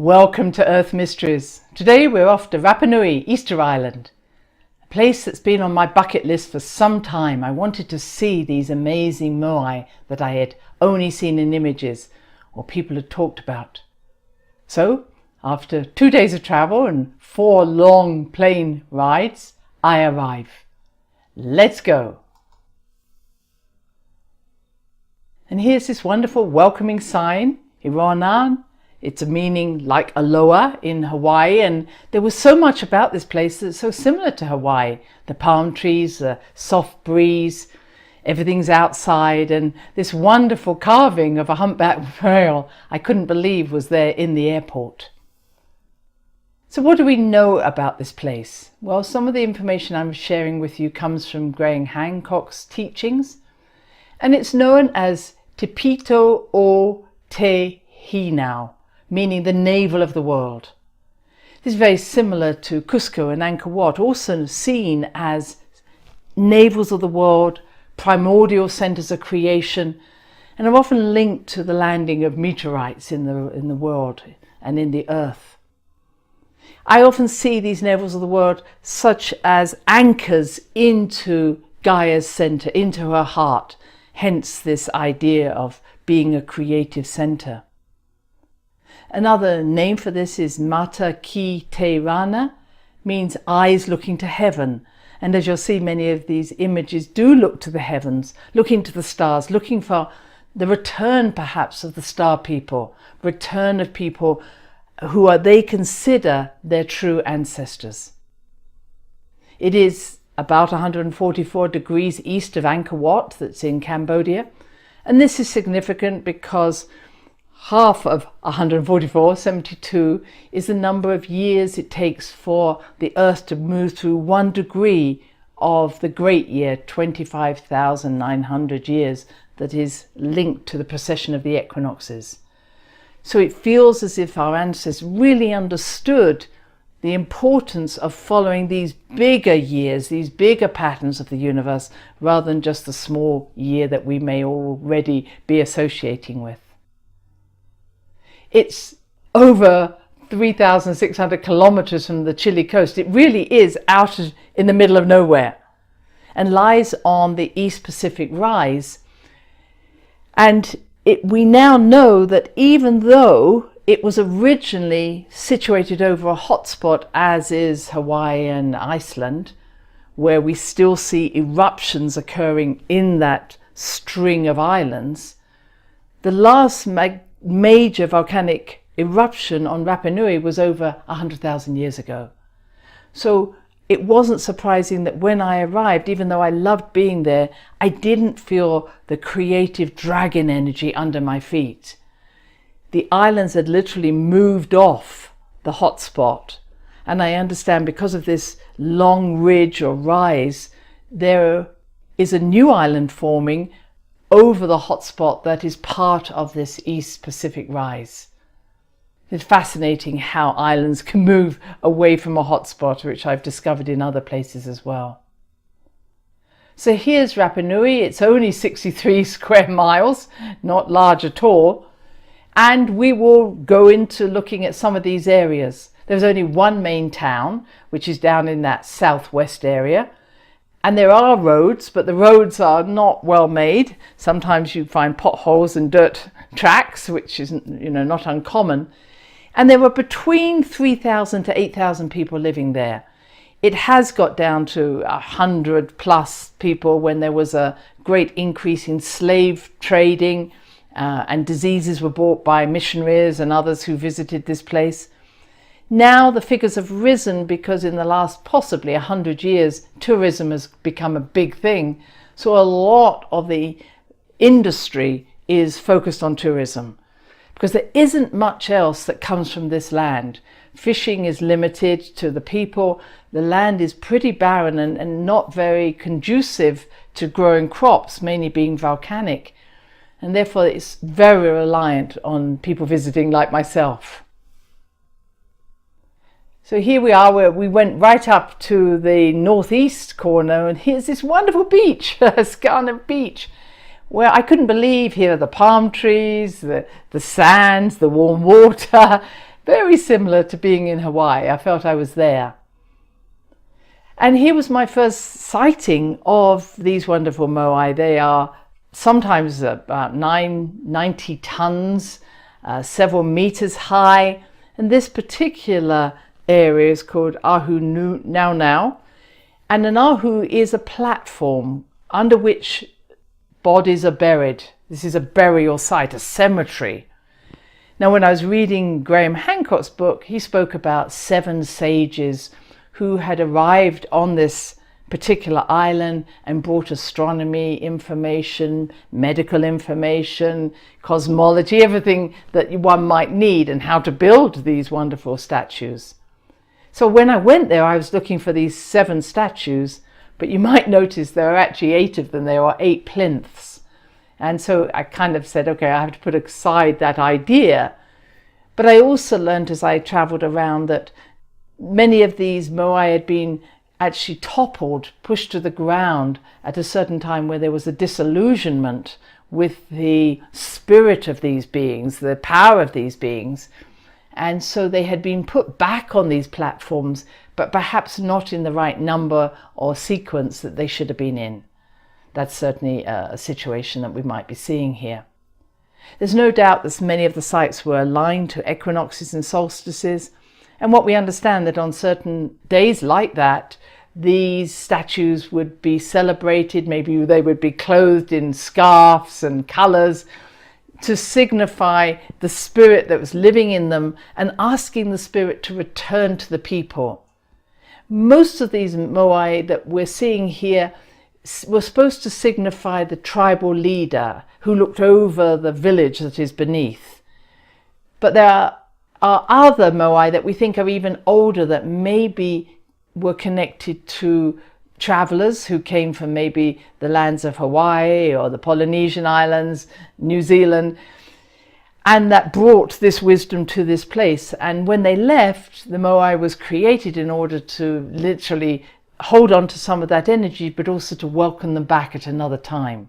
Welcome to Earth Mysteries. Today we're off to Rapa Nui, Easter Island, a place that's been on my bucket list for some time. I wanted to see these amazing moai that I had only seen in images or people had talked about. So, after 2 days of travel and 4 long plane rides, I arrive. Let's go. And here's this wonderful welcoming sign, Ironan. It's a meaning like aloha in Hawaii, and there was so much about this place that's so similar to Hawaii. The palm trees, the soft breeze, everything's outside, and this wonderful carving of a humpback whale I couldn't believe was there in the airport. So what do we know about this place? Well, some of the information I'm sharing with you comes from Graham Hancock's teachings, and it's known as Te Pito o Te Hinau, meaning the navel of the world. This is very similar to Cusco and Angkor Wat, also seen as navels of the world, primordial centers of creation, and are often linked to the landing of meteorites in the world and in the earth. I often see these navels of the world such as anchors into Gaia's center, into her heart, hence this idea of being a creative center. Another name for this is Mata Ki Te Rana, means eyes looking to heaven. And as you'll see, many of these images do look to the heavens, looking to the stars, looking for the return perhaps of the star people, return of people who they consider their true ancestors. It is about 144 degrees east of Angkor Wat, that's in Cambodia. And this is significant because half of 144, 72, is the number of years it takes for the Earth to move through 1 degree of the great year, 25,900 years, that is linked to the precession of the equinoxes. So it feels as if our ancestors really understood the importance of following these bigger years, these bigger patterns of the universe, rather than just the small year that we may already be associating with. It's over 3,600 kilometers from the Chile coast. It really is out in the middle of nowhere and lies on the East Pacific Rise. And we now know that even though it was originally situated over a hotspot, as is Hawaii and Iceland, where we still see eruptions occurring in that string of islands, the last major volcanic eruption on Rapa Nui was over 100,000 years ago. So it wasn't surprising that when I arrived, even though I loved being there, I didn't feel the creative dragon energy under my feet. The islands had literally moved off the hotspot, and I understand because of this long ridge or rise, there is a new island forming over the hotspot that is part of this East Pacific Rise. It's fascinating how islands can move away from a hotspot, which I've discovered in other places as well. So here's Rapa Nui. It's only 63 square miles, not large at all. And we will go into looking at some of these areas. There's only one main town, which is down in that southwest area. And there are roads, but the roads are not well made. Sometimes you find potholes and dirt tracks, which is, not uncommon. And there were between 3,000 to 8,000 people living there. It has got down to 100 plus people when there was a great increase in slave trading, and diseases were brought by missionaries and others who visited this place. Now the figures have risen because in the last possibly 100 years, tourism has become a big thing. So a lot of the industry is focused on tourism because there isn't much else that comes from this land. Fishing is limited to the people. The land is pretty barren and not very conducive to growing crops, mainly being volcanic. And therefore it's very reliant on people visiting like myself. So here we are, where we went right up to the northeast corner, and here's this wonderful beach, Skarna Beach, where I couldn't believe here are the palm trees, the sands, the warm water, Very similar to being in Hawaii. I felt I was there. And here was my first sighting of these wonderful moai. They are sometimes about 90 tons, several meters high. And this particular area is called Ahu Nau. And an ahu is a platform under which bodies are buried. This is a burial site, a cemetery. Now, when I was reading Graham Hancock's book, he spoke about 7 sages who had arrived on this particular island and brought astronomy information, medical information, cosmology, everything that one might need, and how to build these wonderful statues. So when I went there, I was looking for these 7 statues, but you might notice there are actually 8 of them. There are 8 plinths. And so I kind of said, okay, I have to put aside that idea. But I also learned as I traveled around that many of these moai had been actually toppled, pushed to the ground at a certain time where there was a disillusionment with the spirit of these beings, the power of these beings. And so they had been put back on these platforms, but perhaps not in the right number or sequence that they should have been in. That's certainly a situation that we might be seeing here. There's no doubt that many of the sites were aligned to equinoxes and solstices. And what we understand that on certain days like that, these statues would be celebrated. Maybe they would be clothed in scarves and colours to signify the spirit that was living in them and asking the spirit to return to the people. Most of these moai that we're seeing here were supposed to signify the tribal leader who looked over the village that is beneath. But there are other moai that we think are even older that maybe were connected to travellers who came from maybe the lands of Hawaii or the Polynesian Islands, New Zealand, and that brought this wisdom to this place. And when they left, the moai was created in order to literally hold on to some of that energy, but also to welcome them back at another time.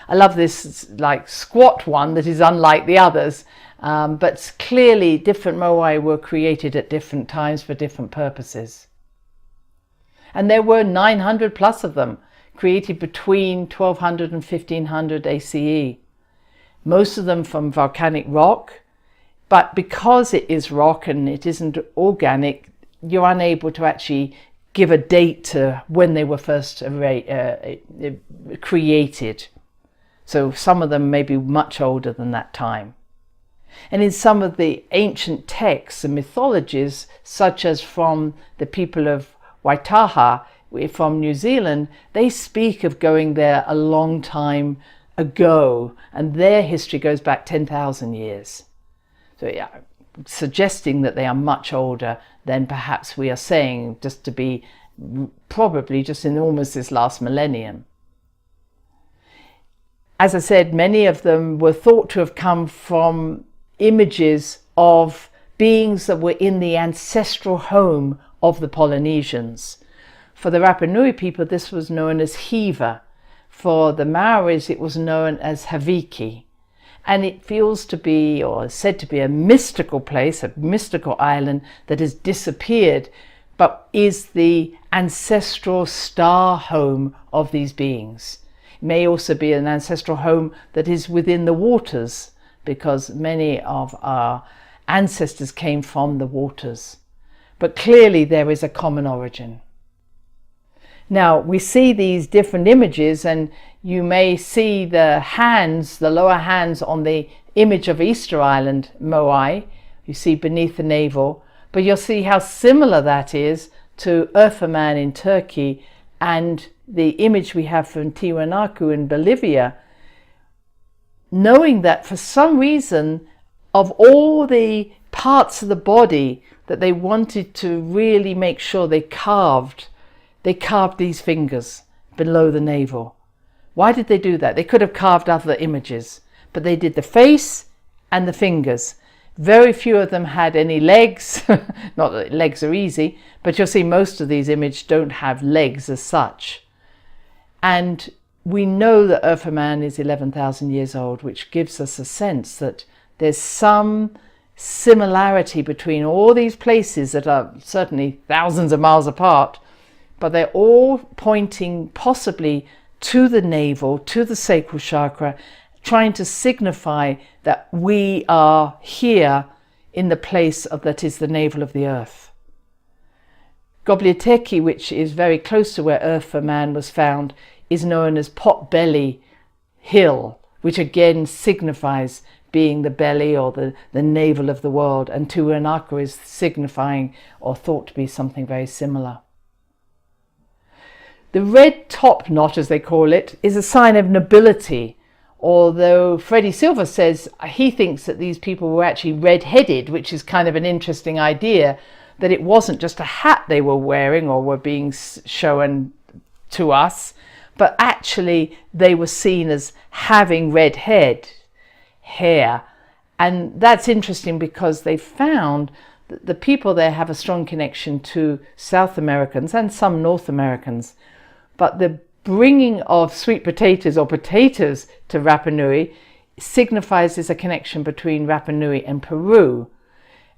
I love this like squat one that is unlike the others, but clearly different moai were created at different times for different purposes. And there were 900 plus of them created between 1200 and 1500 ACE. Most of them from volcanic rock, but because it is rock and it isn't organic, you're unable to actually give a date to when they were first created. So some of them may be much older than that time. And in some of the ancient texts and mythologies, such as from the people of Waitaha from New Zealand, they speak of going there a long time ago, and their history goes back 10,000 years. So yeah, suggesting that they are much older than perhaps we are saying, just to be probably just in almost this last millennium. As I said, many of them were thought to have come from images of beings that were in the ancestral home of the Polynesians. For the Rapa Nui people, this was known as Hiva. For the Maoris, it was known as Haviki. And it feels to be, or is said to be, a mystical place, a mystical island that has disappeared, but is the ancestral star home of these beings. It may also be an ancestral home that is within the waters, because many of our ancestors came from the waters. But clearly there is a common origin. Now we see these different images, and you may see the hands, the lower hands on the image of Easter Island Moai, you see beneath the navel, but you'll see how similar that is to Urfaman in Turkey and the image we have from Tiwanaku in Bolivia, knowing that for some reason of all the parts of the body that they wanted to really make sure they carved these fingers below the navel. Why did they do that? They could have carved other images, but they did the face and the fingers. Very few of them had any legs. Not that legs are easy, but you'll see most of these images don't have legs as such. And we know that Urfaman is 11,000 years old, which gives us a sense that there's some similarity between all these places that are certainly thousands of miles apart, but they're all pointing possibly to the navel, to the sacral chakra, trying to signify that we are here in the place that is the navel of the earth. Göbekli, which is very close to where Earth for Man was found, is known as Potbelly Hill, which again signifies being the belly or the navel of the world, and Tiwanaku is signifying or thought to be something very similar. The red top knot, as they call it, is a sign of nobility, although Freddie Silver says he thinks that these people were actually red-headed, which is kind of an interesting idea, that it wasn't just a hat they were wearing or were being shown to us, but actually they were seen as having red hair. And that's interesting because they found that the people there have a strong connection to South Americans and some North Americans. But the bringing of sweet potatoes or potatoes to Rapa Nui signifies there's a connection between Rapa Nui and Peru.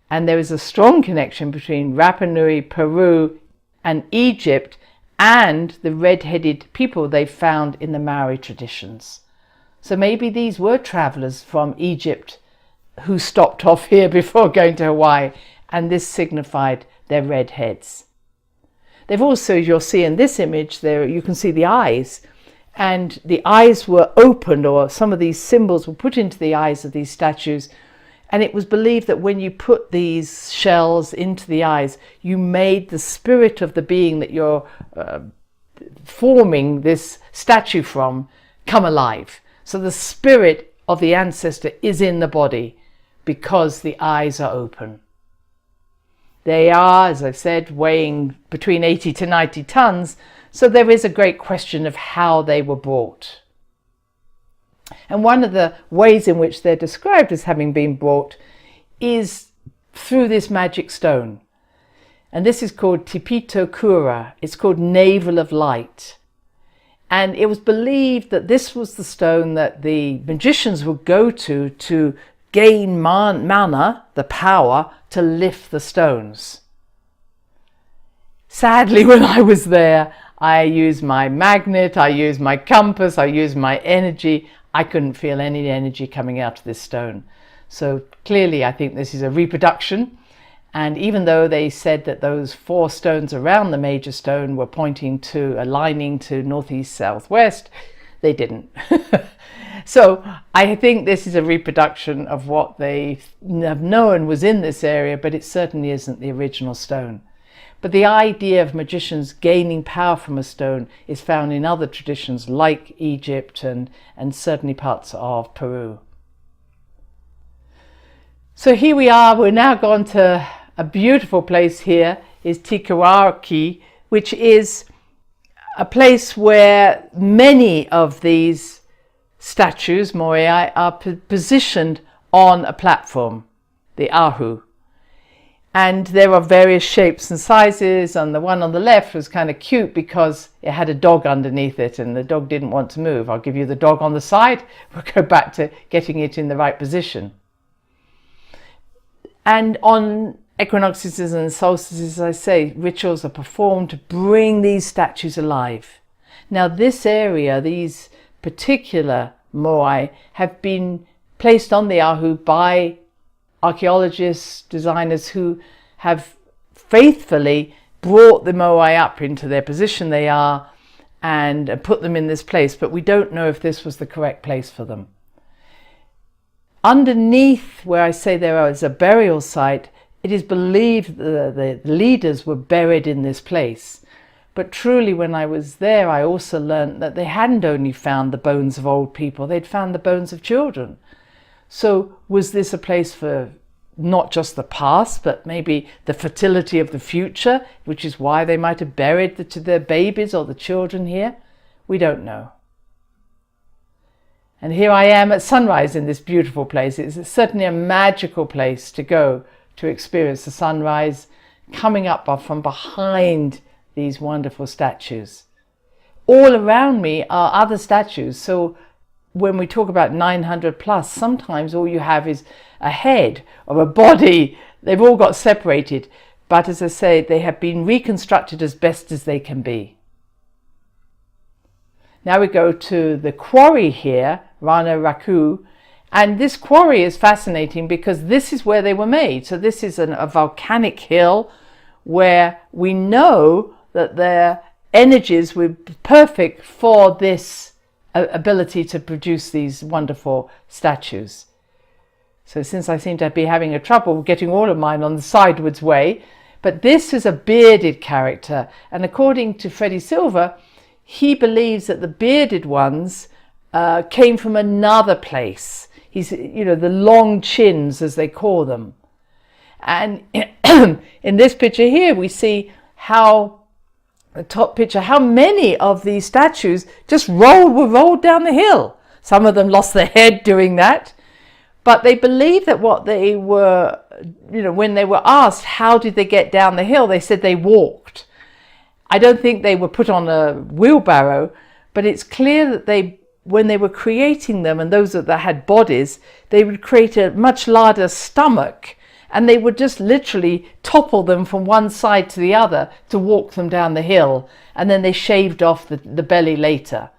And there is a strong connection between Rapa Nui, Peru and Egypt and the red-headed people they found in the Maori traditions. So maybe these were travelers from Egypt who stopped off here before going to Hawaii, and this signified their red heads. They've also, you'll see in this image there, you can see the eyes, and the eyes were opened, or some of these symbols were put into the eyes of these statues, and it was believed that when you put these shells into the eyes, you made the spirit of the being that you're forming this statue from come alive. So the spirit of the ancestor is in the body because the eyes are open. They are, as I've said, weighing between 80 to 90 tons, so there is a great question of how they were brought. And one of the ways in which they're described as having been brought is through this magic stone. And this is called Tipito Kura. It's called Navel of Light. And it was believed that this was the stone that the magicians would go to gain mana, the power, to lift the stones. Sadly, when I was there, I used my magnet, I used my compass, I used my energy. I couldn't feel any energy coming out of this stone. So clearly I think this is a reproduction. And even though they said that those 4 stones around the major stone were pointing to, aligning to northeast, southwest, they didn't. So I think this is a reproduction of what they have known was in this area, but it certainly isn't the original stone. But the idea of magicians gaining power from a stone is found in other traditions like Egypt and certainly parts of Peru. So here we are, we're now gone to a beautiful place here, is Tikaraki, which is a place where many of these statues, Moai, are positioned on a platform, the ahu. And there are various shapes and sizes, and the one on the left was kind of cute because it had a dog underneath it and the dog didn't want to move. I'll give you the dog on the side. We'll go back to getting it in the right position. And on equinoxes and solstices, as I say, rituals are performed to bring these statues alive. Now this area, these particular moai, have been placed on the ahu by archaeologists, designers who have faithfully brought the moai up into their position they are and put them in this place, but we don't know if this was the correct place for them. Underneath where I say there is a burial site, it is believed the leaders were buried in this place. But truly, when I was there, I also learned that they hadn't only found the bones of old people, they'd found the bones of children. So was this a place for not just the past, but maybe the fertility of the future, which is why they might have buried their babies or the children here? We don't know. And here I am at sunrise in this beautiful place. It's certainly a magical place to go to experience the sunrise, coming up from behind these wonderful statues. All around me are other statues. So when we talk about 900 plus, sometimes all you have is a head or a body. They've all got separated. But as I say, they have been reconstructed as best as they can be. Now we go to the quarry here, Rana Raku. And this quarry is fascinating because this is where they were made. So this is a volcanic hill where we know that their energies were perfect for this ability to produce these wonderful statues. So since I seem to be having a trouble getting all of mine on the sidewards way, but this is a bearded character. And according to Freddie Silver, he believes that the bearded ones came from another place. He's, the long chins, as they call them. And in this picture here, we see how, the top picture, how many of these statues just were rolled down the hill. Some of them lost their head doing that. But they believe that what they were, when they were asked, how did they get down the hill? They said they walked. I don't think they were put on a wheelbarrow, but it's clear that when they were creating them, and those that had bodies, they would create a much larger stomach, and they would just literally topple them from one side to the other to walk them down the hill, and then they shaved off the belly later.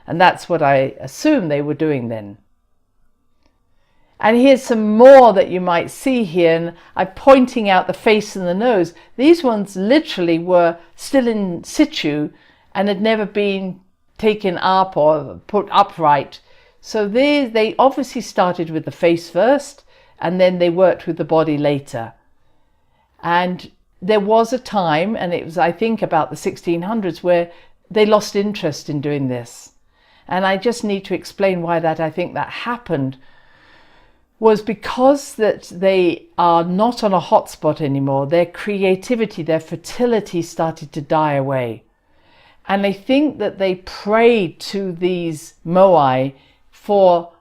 And that's what I assume they were doing then. And here's some more that you might see here, and I'm pointing out the face and the nose. These ones literally were still in situ and had never been taken up or put upright. So they obviously started with the face first, and then they worked with the body later. And there was a time, and it was, I think, about the 1600s, where they lost interest in doing this. And I just need to explain why I think that happened. Was because that they are not on a hotspot anymore. Their creativity, their fertility started to die away. And I think that they prayed to these Moai for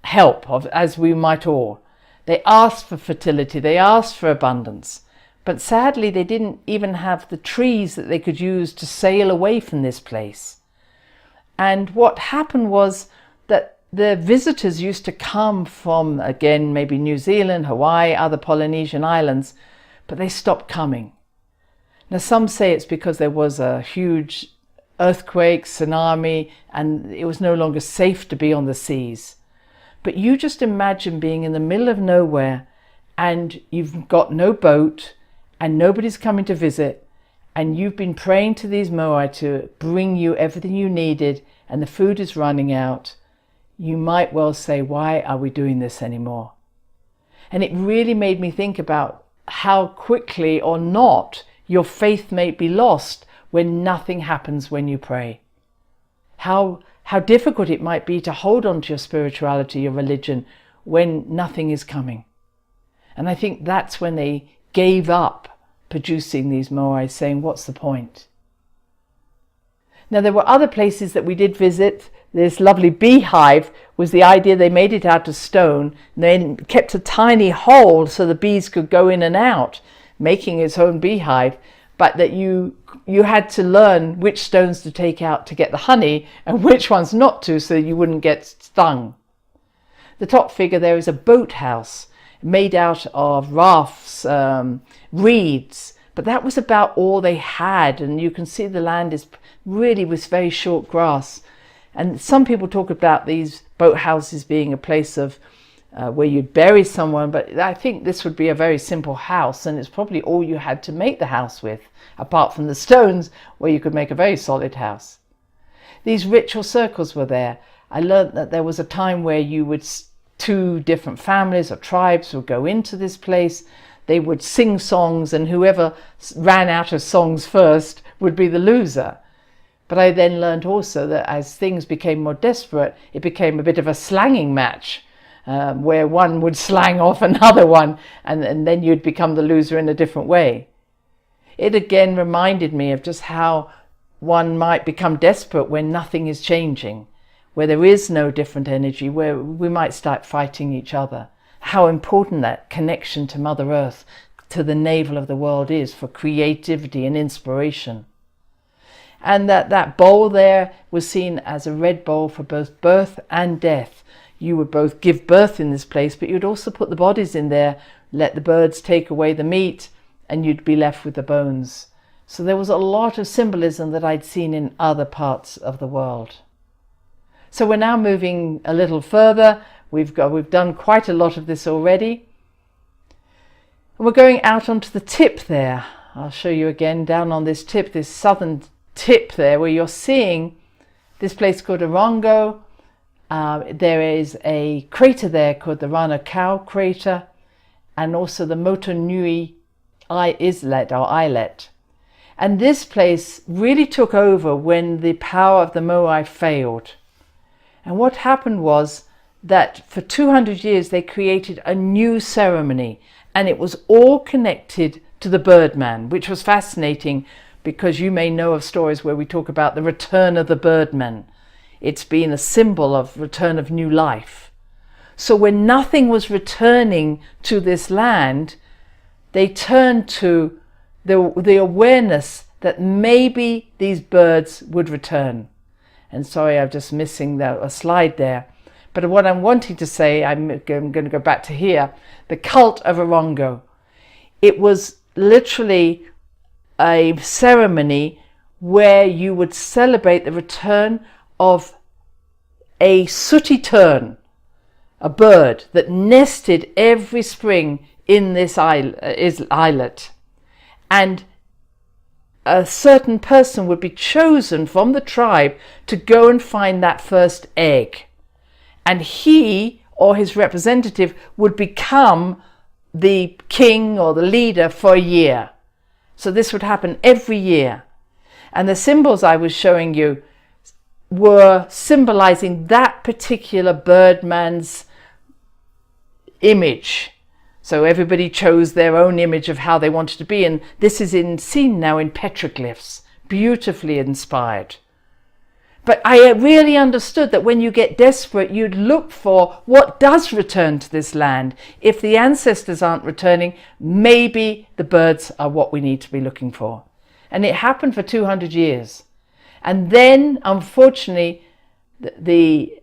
help, as we might all. They asked for fertility, they asked for abundance. But sadly, they didn't even have the trees that they could use to sail away from this place. And what happened was that the visitors used to come from, again, maybe New Zealand, Hawaii, other Polynesian islands, but they stopped coming. Now, some say it's because there was a huge earthquake, tsunami, and it was no longer safe to be on the seas. But you just imagine being in the middle of nowhere, and you've got no boat, and nobody's coming to visit, and you've been praying to these Moai to bring you everything you needed, and the food is running out. You might well say, why are we doing this anymore? And it really made me think about how quickly or not your faith may be lost when nothing happens when you pray. How difficult it might be to hold on to your spirituality, your religion, when nothing is coming. And I think that's when they gave up producing these Moai, saying, what's the point? Now, there were other places that we did visit. This lovely beehive was the idea. They made it out of stone, and then kept a tiny hole so the bees could go in and out, making its own beehive, but that you had to learn which stones to take out to get the honey and which ones not to, so you wouldn't get stung. The top figure there is a boathouse made out of rafts, reeds, but that was about all they had, and you can see the land is really with very short grass. And some people talk about these boathouses being a place of where you'd bury someone, but I think this would be a very simple house, and it's probably all you had to make the house with, apart from the stones where you could make a very solid house. These ritual circles were there. I learned that there was a time where two different families or tribes would go into this place. They would sing songs, and whoever ran out of songs first would be the loser. But I then learned also that as things became more desperate, it became a bit of a slanging match, where one would slang off another one, and then you'd become the loser in a different way. It again reminded me of just how one might become desperate when nothing is changing, where there is no different energy, where we might start fighting each other. How important that connection to Mother Earth, to the navel of the world is for creativity and inspiration. And that bowl there was seen as a red bowl for both birth and death. you would both give birth in this place, but you'd also put the bodies in there, let the birds take away the meat, and you'd be left with the bones. So there was a lot of symbolism that I'd seen in other parts of the world. So we're now moving a little further. We've done quite a lot of this already. And we're going out onto the tip there. I'll show you again down on this tip, this southern tip there, where you're seeing this place called Orongo. There is a crater there called the Rana Cow crater, and also the Motu Nui islet. And this place really took over when the power of the Moai failed. And what happened was that for 200 years they created a new ceremony, and it was all connected to the birdman, which was fascinating because you may know of stories where we talk about the return of the birdman. It's been a symbol of return of new life. So when nothing was returning to this land, they turned to the awareness that maybe these birds would return. And sorry, I'm just missing a slide there. But what I'm wanting to say, I'm going to go back to here, the cult of Orongo. It was literally a ceremony where you would celebrate the return of a sooty tern, a bird that nested every spring in this islet. And a certain person would be chosen from the tribe to go and find that first egg. And he or his representative would become the king or the leader for a year. So this would happen every year. And the symbols I was showing you were symbolizing that particular birdman's image. So everybody chose their own image of how they wanted to be, and this is seen now in petroglyphs, beautifully inspired. But I really understood that when you get desperate, you'd look for what does return to this land. If the ancestors aren't returning, maybe the birds are what we need to be looking for. And it happened for 200 years. And then, unfortunately, the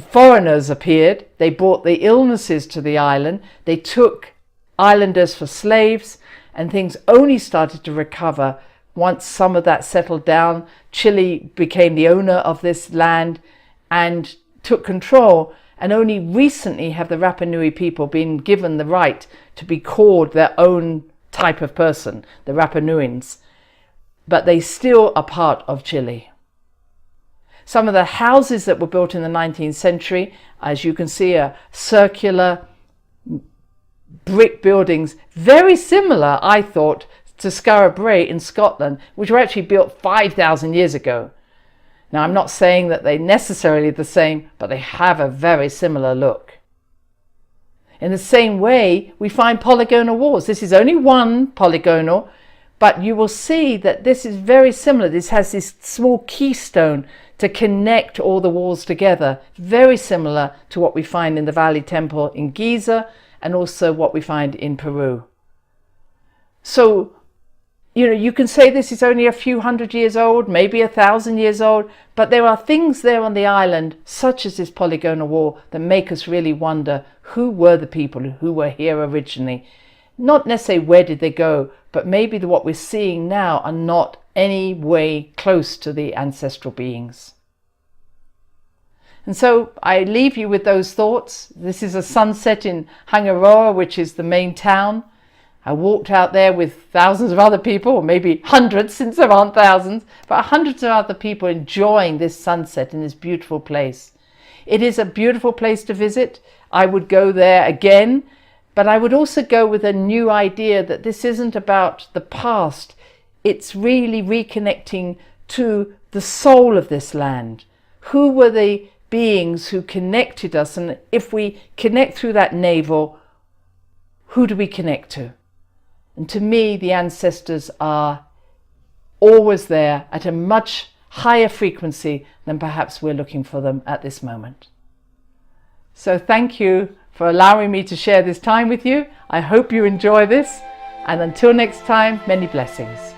foreigners appeared. They brought the illnesses to the island. They took islanders for slaves, and things only started to recover once some of that settled down. Chile became the owner of this land and took control, and only recently have the Rapa Nui people been given the right to be called their own type of person, the Rapa Nuians, but they still are part of Chile. Some of the houses that were built in the 19th century, as you can see, are circular brick buildings, very similar, I thought, to Skara Brae in Scotland, which were actually built 5,000 years ago. Now, I'm not saying that they're necessarily the same, but they have a very similar look. In the same way, we find polygonal walls. This is only one polygonal, but you will see that this is very similar. This has this small keystone to connect all the walls together, very similar to what we find in the Valley Temple in Giza and also what we find in Peru. So, you can say this is only a few hundred years old, maybe 1,000 years old, but there are things there on the island, such as this polygonal wall, that make us really wonder who were the people who were here originally. Not necessarily where did they go, but maybe what we're seeing now are not any way close to the ancestral beings. And so I leave you with those thoughts. This is a sunset in Hangaroa, which is the main town. I walked out there with thousands of other people, or maybe hundreds, since there aren't thousands, but hundreds of other people enjoying this sunset in this beautiful place. It is a beautiful place to visit. I would go there again, but I would also go with a new idea that this isn't about the past. It's really reconnecting to the soul of this land. Who were the beings who connected us? And if we connect through that navel, who do we connect to? And to me, the ancestors are always there at a much higher frequency than perhaps we're looking for them at this moment. So thank you for allowing me to share this time with you. I hope you enjoy this. And until next time, many blessings.